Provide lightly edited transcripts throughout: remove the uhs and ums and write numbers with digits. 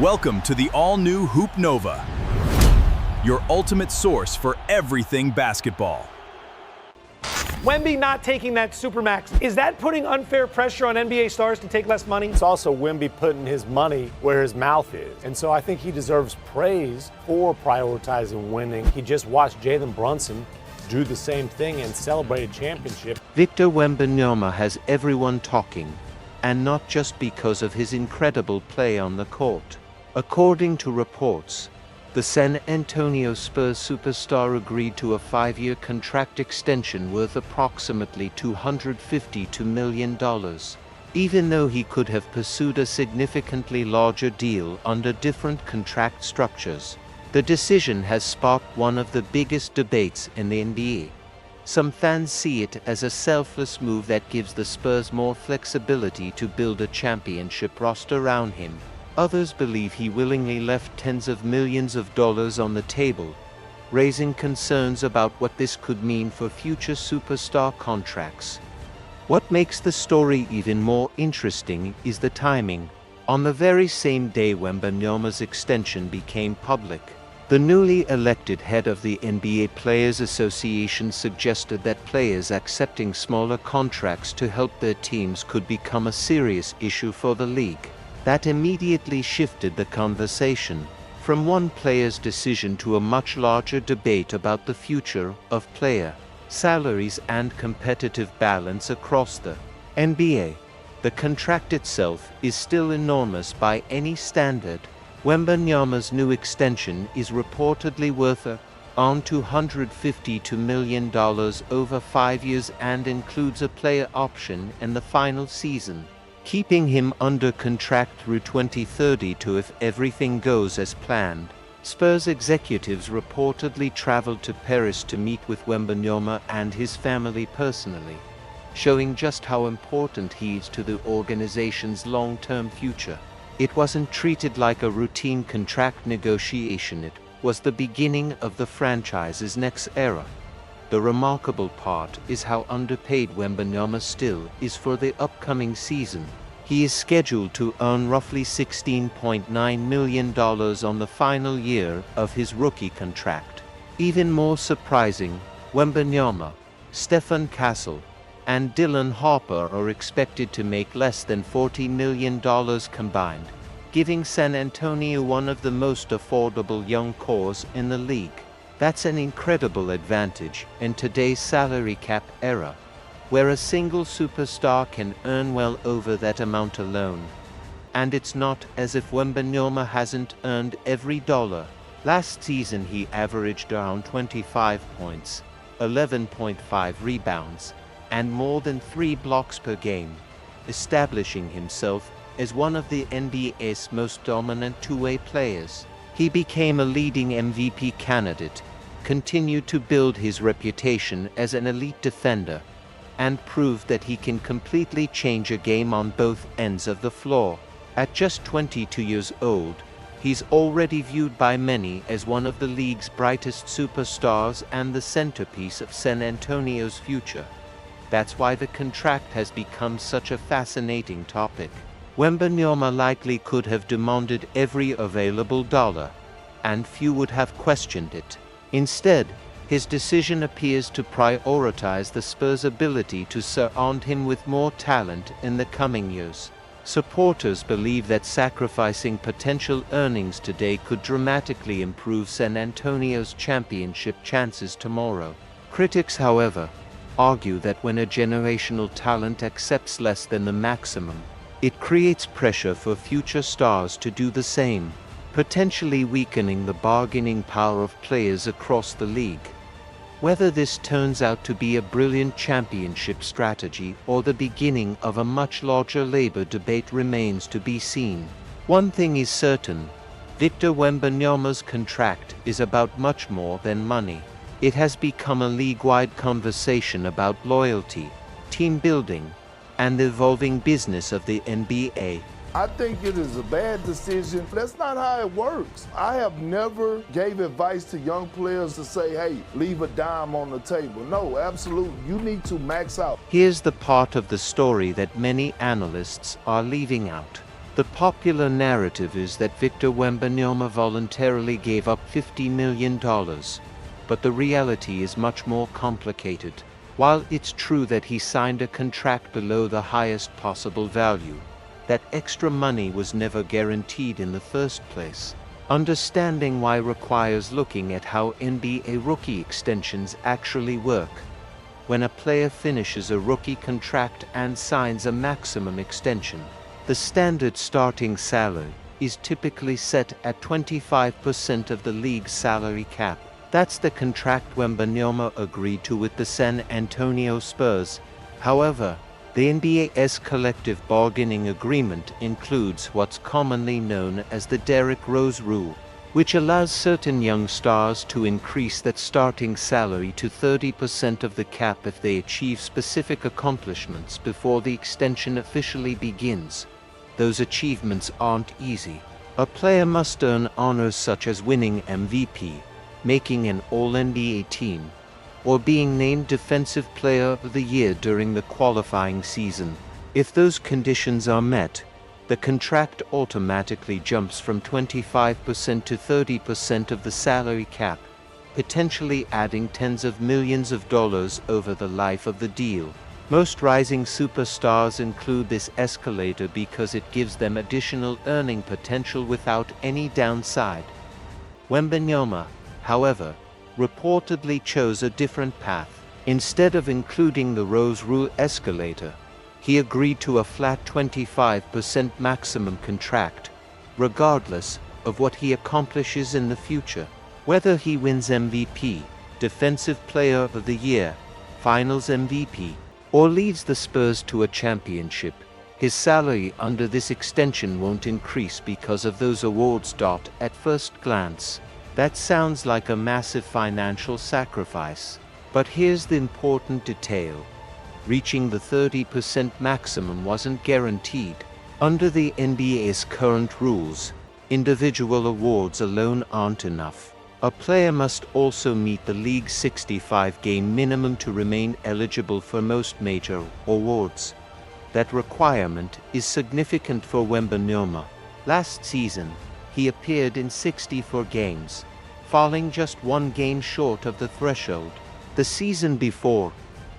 Welcome to the all-new Hoop Nova, your ultimate source for everything basketball. Wemby not taking that Supermax, is that putting unfair pressure on NBA stars to take less money? It's also Wemby putting his money where his mouth is. And so I think he deserves praise for prioritizing winning. He just watched Jalen Brunson do the same thing and celebrate a championship. Victor Wembanyama has everyone talking, and not just because of his incredible play on the court. According to reports, the San Antonio Spurs superstar agreed to a 5-year contract extension worth approximately $252 million, even though he could have pursued a significantly larger deal under different contract structures. The decision has sparked one of the biggest debates in the NBA. Some fans see it as a selfless move that gives the Spurs more flexibility to build a championship roster around him. Others believe he willingly left tens of millions of dollars on the table, raising concerns about what this could mean for future superstar contracts. What makes the story even more interesting is the timing. On the very same day Wembanyama's extension became public, the newly elected head of the NBA Players Association suggested that players accepting smaller contracts to help their teams could become a serious issue for the league. That immediately shifted the conversation from one player's decision to a much larger debate about the future of player salaries and competitive balance across the NBA. The contract itself is still enormous by any standard. Wembanyama's new extension is reportedly worth around $252 million over 5 years and includes a player option in the final season, keeping him under contract through 2032 if everything goes as planned. Spurs executives reportedly traveled to Paris to meet with Wembanyama and his family personally, showing just how important he is to the organization's long-term future. It wasn't treated like a routine contract negotiation, it was the beginning of the franchise's next era. The remarkable part is how underpaid Wembanyama still is for the upcoming season. He is scheduled to earn roughly $16.9 million on the final year of his rookie contract. Even more surprising, Wembanyama, Stephen Castle, and Dylan Harper are expected to make less than $40 million combined, giving San Antonio one of the most affordable young cores in the league. That's an incredible advantage in today's salary cap era, where a single superstar can earn well over that amount alone. And it's not as if Wembanyama hasn't earned every dollar. Last season he averaged around 25 points, 11.5 rebounds, and more than 3 blocks per game, establishing himself as one of the NBA's most dominant two-way players. He became a leading MVP candidate, continued to build his reputation as an elite defender, and proved that he can completely change a game on both ends of the floor. At just 22 years old, he's already viewed by many as one of the league's brightest superstars and the centerpiece of San Antonio's future. That's why the contract has become such a fascinating topic. Wembanyama likely could have demanded every available dollar, and few would have questioned it. Instead, his decision appears to prioritize the Spurs' ability to surround him with more talent in the coming years. Supporters believe that sacrificing potential earnings today could dramatically improve San Antonio's championship chances tomorrow. Critics, however, argue that when a generational talent accepts less than the maximum, it creates pressure for future stars to do the same, potentially weakening the bargaining power of players across the league. Whether this turns out to be a brilliant championship strategy or the beginning of a much larger labor debate remains to be seen. One thing is certain: Victor Wembanyama's contract is about much more than money. It has become a league-wide conversation about loyalty, team building, and the evolving business of the NBA. I think it is a bad decision. That's not how it works. I have never gave advice to young players to say, hey, leave a dime on the table. No, absolutely. You need to max out. Here's the part of the story that many analysts are leaving out. The popular narrative is that Victor Wembanyama voluntarily gave up $50 million, but the reality is much more complicated. While it's true that he signed a contract below the highest possible value, that extra money was never guaranteed in the first place. Understanding why requires looking at how NBA rookie extensions actually work. When a player finishes a rookie contract and signs a maximum extension, the standard starting salary is typically set at 25% of the league's salary cap. That's the contract Wembanyama agreed to with the San Antonio Spurs. However, the NBA's collective bargaining agreement includes what's commonly known as the Derrick Rose Rule, which allows certain young stars to increase that starting salary to 30% of the cap if they achieve specific accomplishments before the extension officially begins. Those achievements aren't easy. A player must earn honors such as winning MVP, making an All-NBA team, or being named Defensive Player of the Year during the qualifying season. If those conditions are met, the contract automatically jumps from 25% to 30% of the salary cap, potentially adding tens of millions of dollars over the life of the deal. Most rising superstars include this escalator because it gives them additional earning potential without any downside. Wembanyama, however, reportedly chose a different path. Instead of including the Rose Rule escalator, he agreed to a flat 25% maximum contract, regardless of what he accomplishes in the future. Whether he wins MVP, Defensive Player of the Year, Finals MVP, or leads the Spurs to a championship, his salary under this extension won't increase because of those awards. At first glance, that sounds like a massive financial sacrifice. But here's the important detail. Reaching the 30% maximum wasn't guaranteed. Under the NBA's current rules, individual awards alone aren't enough. A player must also meet the league's 65-game minimum to remain eligible for most major awards. That requirement is significant for Wembanyama. Last season, he appeared in 64 games, falling just one game short of the threshold. The season before,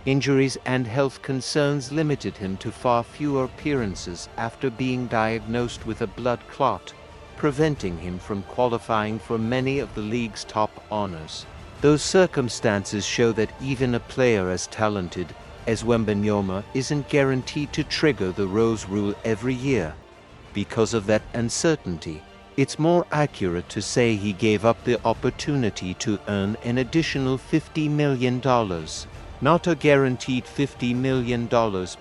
injuries and health concerns limited him to far fewer appearances after being diagnosed with a blood clot, preventing him from qualifying for many of the league's top honors. Those circumstances show that even a player as talented as Wembanyama isn't guaranteed to trigger the Rose Rule every year. Because of that uncertainty, it's more accurate to say he gave up the opportunity to earn an additional $50 million, not a guaranteed $50 million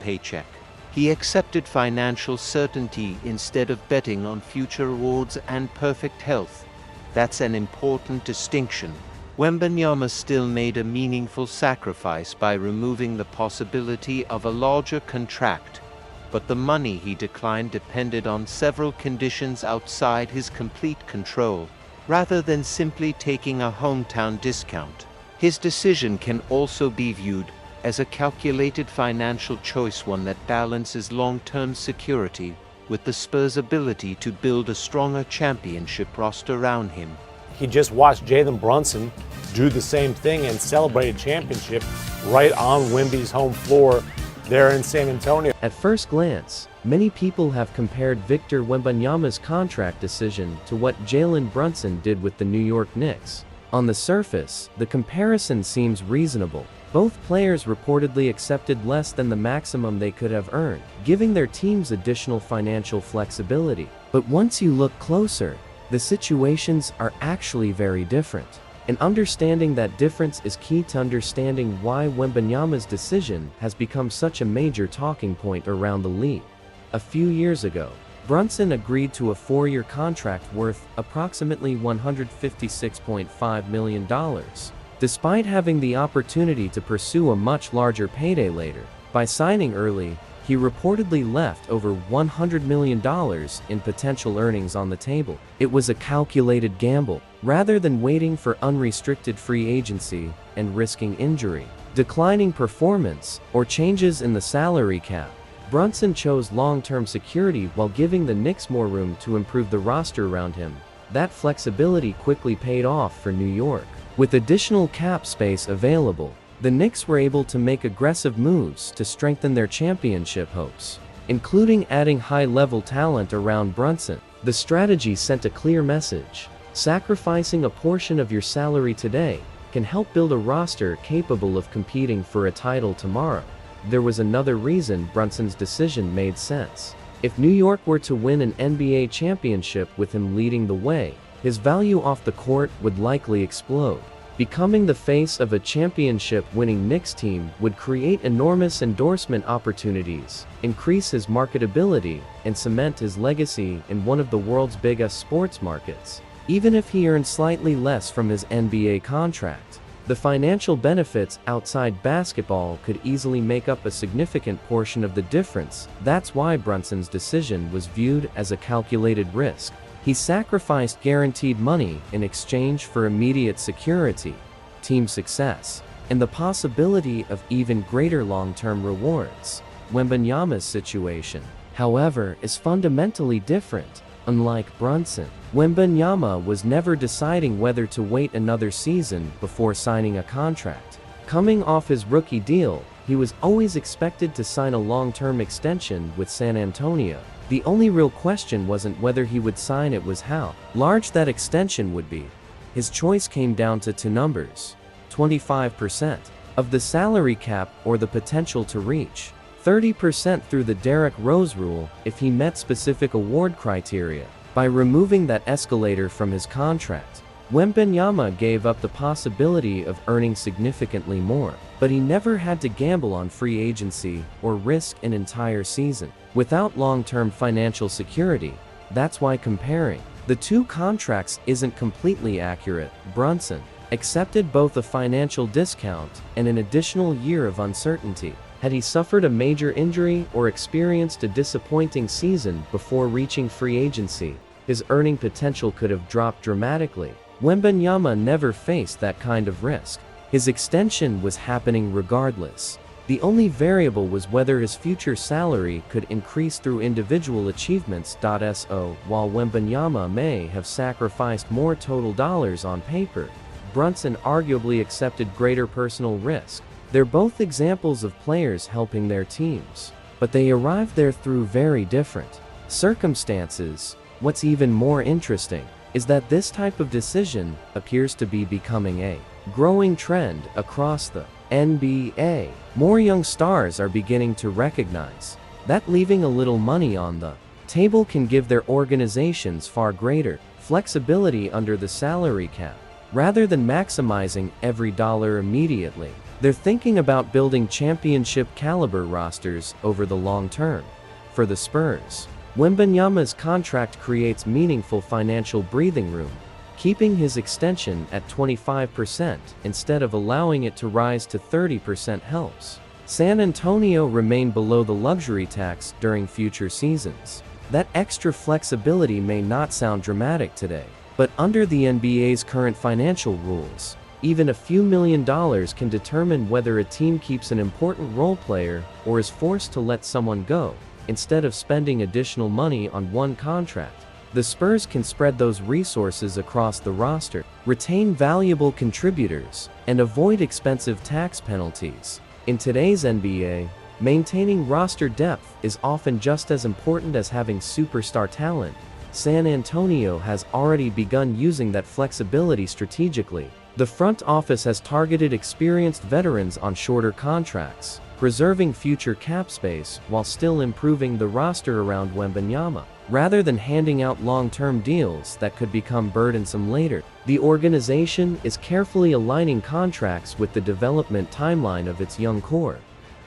paycheck. He accepted financial certainty instead of betting on future awards and perfect health. That's an important distinction. Wembanyama still made a meaningful sacrifice by removing the possibility of a larger contract, but the money he declined depended on several conditions outside his complete control, rather than simply taking a hometown discount. His decision can also be viewed as a calculated financial choice, one that balances long-term security with the Spurs' ability to build a stronger championship roster around him. He just watched Jalen Brunson do the same thing and celebrate a championship right on Wemby's home floor there in San Antonio. At first glance, many people have compared Victor Wembanyama's contract decision to what Jalen Brunson did with the New York Knicks. On the surface, the comparison seems reasonable. Both players reportedly accepted less than the maximum they could have earned, giving their teams additional financial flexibility. But once you look closer, the situations are actually very different. And understanding that difference is key to understanding why Wembanyama's decision has become such a major talking point around the league. A few years ago, Brunson agreed to a 4-year contract worth approximately $156.5 million. Despite having the opportunity to pursue a much larger payday later, by signing early, he reportedly left over $100 million in potential earnings on the table. It was a calculated gamble, rather than waiting for unrestricted free agency and risking injury, declining performance, or changes in the salary cap. Brunson chose long-term security while giving the Knicks more room to improve the roster around him. That flexibility quickly paid off for New York. With additional cap space available, the Knicks were able to make aggressive moves to strengthen their championship hopes, including adding high-level talent around Brunson. The strategy sent a clear message: sacrificing a portion of your salary today can help build a roster capable of competing for a title tomorrow. There was another reason Brunson's decision made sense. If New York were to win an NBA championship with him leading the way, his value off the court would likely explode. Becoming the face of a championship-winning Knicks team would create enormous endorsement opportunities, increase his marketability, and cement his legacy in one of the world's biggest sports markets. Even if he earned slightly less from his NBA contract, the financial benefits outside basketball could easily make up a significant portion of the difference. That's why Brunson's decision was viewed as a calculated risk. He sacrificed guaranteed money in exchange for immediate security, team success, and the possibility of even greater long-term rewards. Wembanyama's situation, however, is fundamentally different. Unlike Brunson, Wembanyama was never deciding whether to wait another season before signing a contract. Coming off his rookie deal, he was always expected to sign a long-term extension with San Antonio. The only real question wasn't whether he would sign, it was how large that extension would be. His choice came down to two numbers: 25% of the salary cap or the potential to reach 30% through the Derrick Rose Rule if he met specific award criteria. By removing that escalator from his contract, Wembanyama gave up the possibility of earning significantly more, but he never had to gamble on free agency or risk an entire season without long-term financial security. That's why comparing the two contracts isn't completely accurate. Brunson accepted both a financial discount and an additional year of uncertainty. Had he suffered a major injury or experienced a disappointing season before reaching free agency, his earning potential could have dropped dramatically. Wembanyama never faced that kind of risk. His extension was happening regardless. The only variable was whether his future salary could increase through individual achievements. So, while Wembanyama may have sacrificed more total dollars on paper, Brunson arguably accepted greater personal risk. They're both examples of players helping their teams, but they arrived there through very different circumstances. What's even more interesting is that this type of decision appears to be becoming a growing trend across the NBA. More young stars are beginning to recognize that leaving a little money on the table can give their organizations far greater flexibility under the salary cap. Rather than maximizing every dollar immediately, they're thinking about building championship-caliber rosters over the long term. For the Spurs, Wembanyama's contract creates meaningful financial breathing room. Keeping his extension at 25% instead of allowing it to rise to 30% helps San Antonio remain below the luxury tax during future seasons. That extra flexibility may not sound dramatic today, but under the NBA's current financial rules, even a few $1 million can determine whether a team keeps an important role player or is forced to let someone go. Instead of spending additional money on one contract, the Spurs can spread those resources across the roster, retain valuable contributors, and avoid expensive tax penalties. In today's NBA, maintaining roster depth is often just as important as having superstar talent. San Antonio has already begun using that flexibility strategically. The front office has targeted experienced veterans on shorter contracts, preserving future cap space while still improving the roster around Wembanyama. Rather than handing out long-term deals that could become burdensome later, the organization is carefully aligning contracts with the development timeline of its young core.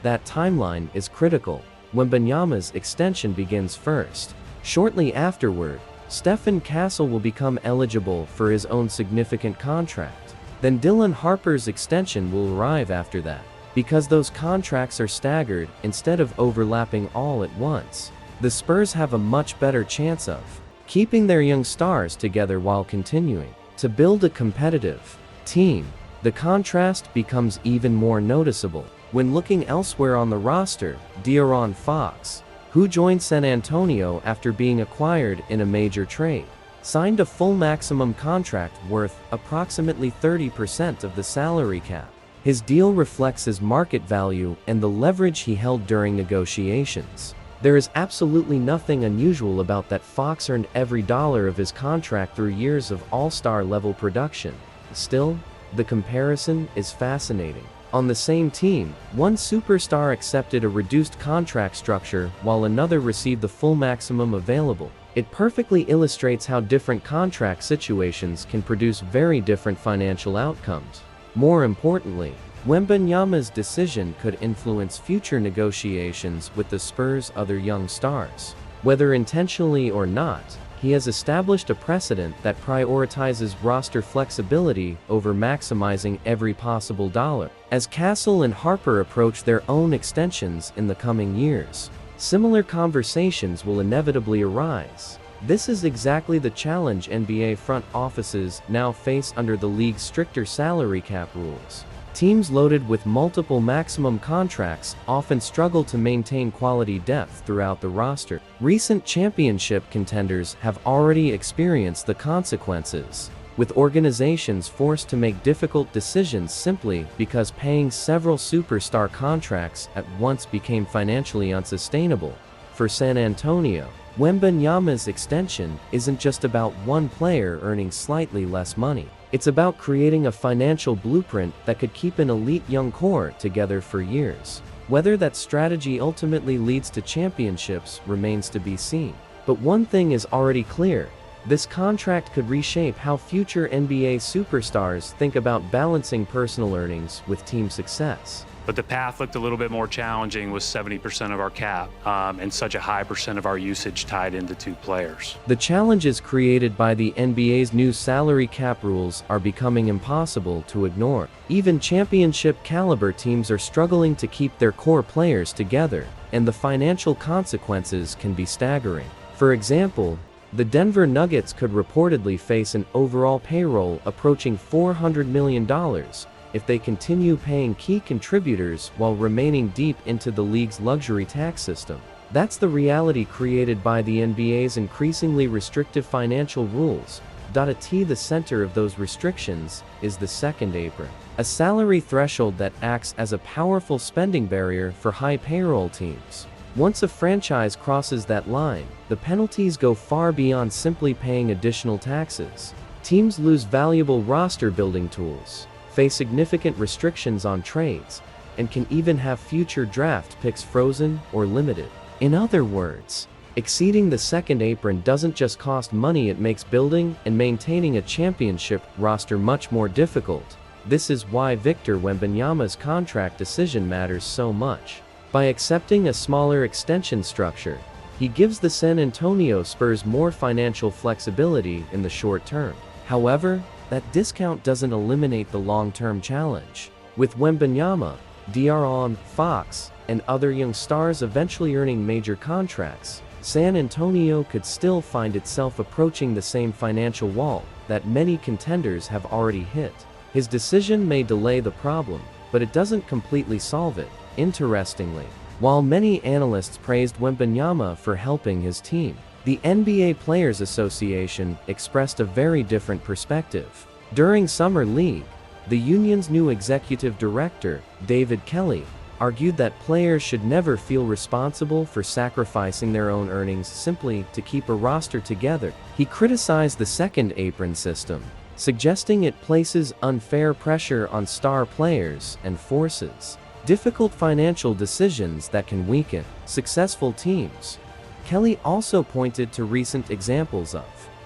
That timeline is critical. Wembanyama's extension begins first. Shortly afterward, Stephen Castle will become eligible for his own significant contract. Then Dylan Harper's extension will arrive after that. Because those contracts are staggered instead of overlapping all at once, the Spurs have a much better chance of keeping their young stars together while continuing to build a competitive team. The contrast becomes even more noticeable When looking elsewhere on the roster, De'Aaron Fox, who joined San Antonio after being acquired in a major trade, signed a full maximum contract worth approximately 30% of the salary cap. His deal reflects his market value and the leverage he held during negotiations. There is absolutely nothing unusual about that Fox earned every dollar of his contract through years of all-star level production. Still, the comparison is fascinating. On the same team, one superstar accepted a reduced contract structure while another received the full maximum available. It perfectly illustrates how different contract situations can produce very different financial outcomes. More importantly, Wembanyama's decision could influence future negotiations with the Spurs' other young stars. Whether intentionally or not, he has established a precedent that prioritizes roster flexibility over maximizing every possible dollar. As Castle and Harper approach their own extensions in the coming years, similar conversations will inevitably arise. This is exactly the challenge NBA front offices now face under the league's stricter salary cap rules. Teams loaded with multiple maximum contracts often struggle to maintain quality depth throughout the roster. Recent championship contenders have already experienced the consequences, with organizations forced to make difficult decisions simply because paying several superstar contracts at once became financially unsustainable. For San Antonio, Wembanyama's extension isn't just about one player earning slightly less money. It's about creating a financial blueprint that could keep an elite young core together for years. Whether that strategy ultimately leads to championships remains to be seen. But one thing is already clear: this contract could reshape how future NBA superstars think about balancing personal earnings with team success. But the path looked a little bit more challenging with 70% of our cap and such a high percent of our usage tied into two players. The challenges created by the NBA's new salary cap rules are becoming impossible to ignore. Even championship caliber teams are struggling to keep their core players together, and the financial consequences can be staggering. For example, the Denver Nuggets could reportedly face an overall payroll approaching $400 million if they continue paying key contributors while remaining deep into the league's luxury tax system. That's the reality created by the NBA's increasingly restrictive financial rules. At the center of those restrictions is the second apron, a salary threshold that acts as a powerful spending barrier for high payroll teams. Once a franchise crosses that line, the penalties go far beyond simply paying additional taxes. Teams lose valuable roster-building tools, face significant restrictions on trades, and can even have future draft picks frozen or limited. In other words, exceeding the second apron doesn't just cost money, it makes building and maintaining a championship roster much more difficult. This is why Victor Wembanyama's contract decision matters so much. By accepting a smaller extension structure, he gives the San Antonio Spurs more financial flexibility in the short term. However, that discount doesn't eliminate the long-term challenge. With Wembanyama, De'Aaron Fox, and other young stars eventually earning major contracts, San Antonio could still find itself approaching the same financial wall that many contenders have already hit. His decision may delay the problem, but it doesn't completely solve it. Interestingly, while many analysts praised Wembanyama for helping his team, the NBA Players Association expressed a very different perspective. During Summer League, the union's new executive director, David Kelly, argued that players should never feel responsible for sacrificing their own earnings simply to keep a roster together. He criticized the second apron system, suggesting it places unfair pressure on star players and forces difficult financial decisions that can weaken successful teams. Kelly also pointed to recent examples of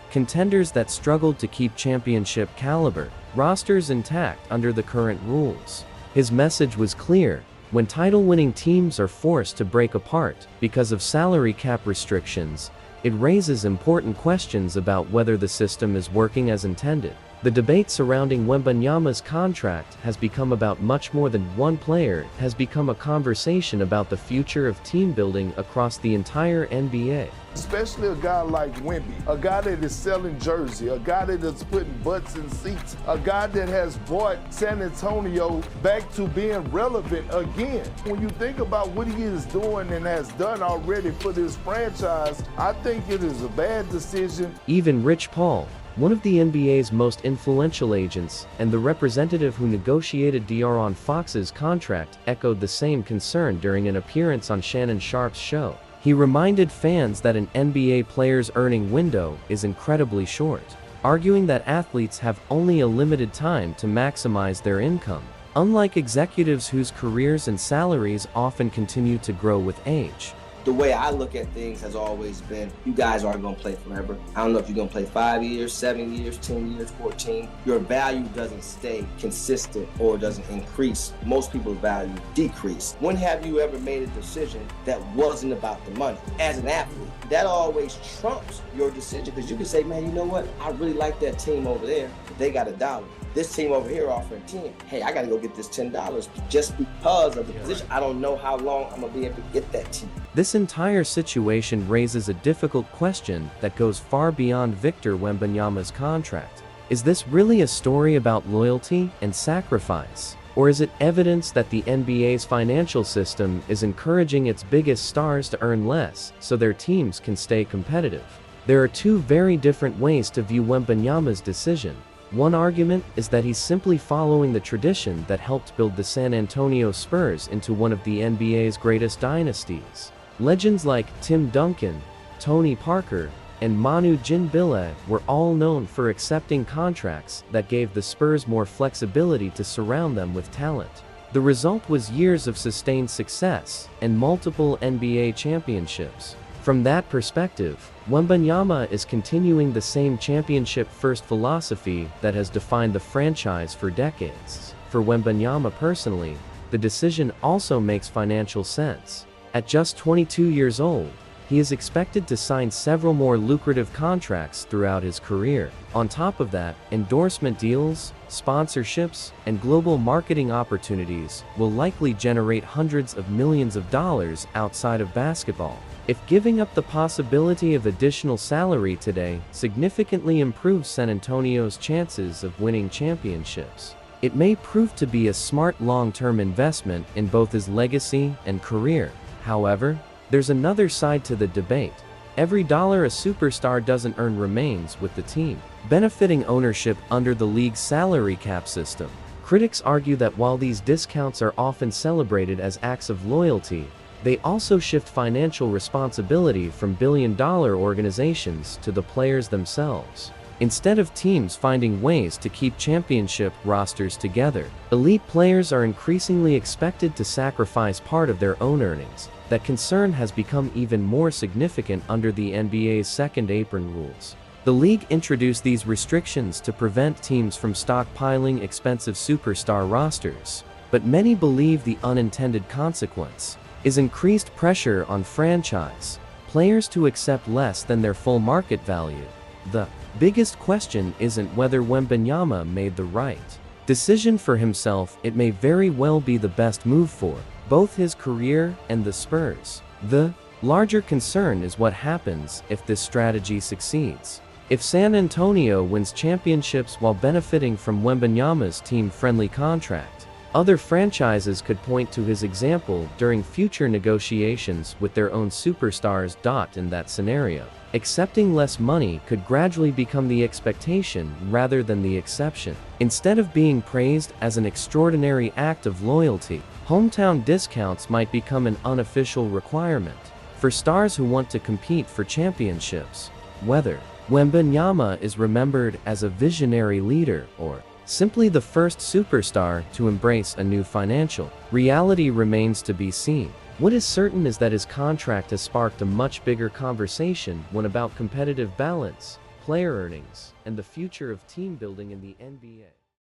contenders that struggled to keep championship caliber rosters intact under the current rules. His message was clear: when title-winning teams are forced to break apart because of salary cap restrictions, it raises important questions about whether the system is working as intended. The debate surrounding Wembanyama's contract has become about much more than one player. It has become a conversation about the future of team building across the entire NBA. Especially a guy like Wemby, a guy that is selling jersey, a guy that is putting butts in seats, a guy that has brought San Antonio back to being relevant again. When you think about what he is doing and has done already for this franchise, I think it is a bad decision. Even Rich Paul, one of the NBA's most influential agents, and the representative who negotiated De'Aaron Fox's contract, echoed the same concern during an appearance on Shannon Sharpe's show. He reminded fans that an NBA player's earning window is incredibly short, arguing that athletes have only a limited time to maximize their income, unlike executives whose careers and salaries often continue to grow with age. The way I look at things has always been, you guys aren't going to play forever. I don't know if you're going to play 5 years, 7 years, 10 years, 14. Your value doesn't stay consistent or doesn't increase. Most people's value decrease. When have you ever made a decision that wasn't about the money? As an athlete, that always trumps your decision, because you can say, man, you know what? I really like that team over there. They got $1. This team over here offering 10. Hey, I got to go get this $10 just because of the position. I don't know how long I'm going to be able to get that team. This entire situation raises a difficult question that goes far beyond Victor Wembanyama's contract. Is this really a story about loyalty and sacrifice? Or is it evidence that the NBA's financial system is encouraging its biggest stars to earn less so their teams can stay competitive? There are two very different ways to view Wembanyama's decision. One argument is that he's simply following the tradition that helped build the San Antonio Spurs into one of the NBA's greatest dynasties. Legends like Tim Duncan, Tony Parker, and Manu Ginobili were all known for accepting contracts that gave the Spurs more flexibility to surround them with talent. The result was years of sustained success and multiple NBA championships. From that perspective, Wembanyama is continuing the same championship-first philosophy that has defined the franchise for decades. For Wembanyama personally, the decision also makes financial sense. At just 22 years old, he is expected to sign several more lucrative contracts throughout his career. On top of that, endorsement deals, sponsorships, and global marketing opportunities will likely generate hundreds of millions of dollars outside of basketball. If giving up the possibility of additional salary today significantly improves San Antonio's chances of winning championships, it may prove to be a smart long-term investment in both his legacy and career. However, there's another side to the debate. Every dollar a superstar doesn't earn remains with the team, benefiting ownership under the league's salary cap system. Critics argue that while these discounts are often celebrated as acts of loyalty, they also shift financial responsibility from billion-dollar organizations to the players themselves. Instead of teams finding ways to keep championship rosters together, elite players are increasingly expected to sacrifice part of their own earnings. That concern has become even more significant under the NBA's second Apron rules. The league introduced these restrictions to prevent teams from stockpiling expensive superstar rosters, but many believe the unintended consequence is increased pressure on franchise players to accept less than their full market value. The biggest question isn't whether Wembanyama made the right decision for himself. It may very well be the best move for both his career and the Spurs. The larger concern is what happens if this strategy succeeds. If San Antonio wins championships while benefiting from Wembanyama's team-friendly contract, other franchises could point to his example during future negotiations with their own superstars. In that scenario, accepting less money could gradually become the expectation rather than the exception. Instead of being praised as an extraordinary act of loyalty, hometown discounts might become an unofficial requirement for stars who want to compete for championships. Whether Wembanyama is remembered as a visionary leader or simply the first superstar to embrace a new financial reality remains to be seen. What is certain is that his contract has sparked a much bigger conversation, one about competitive balance, player earnings, and the future of team building in the NBA.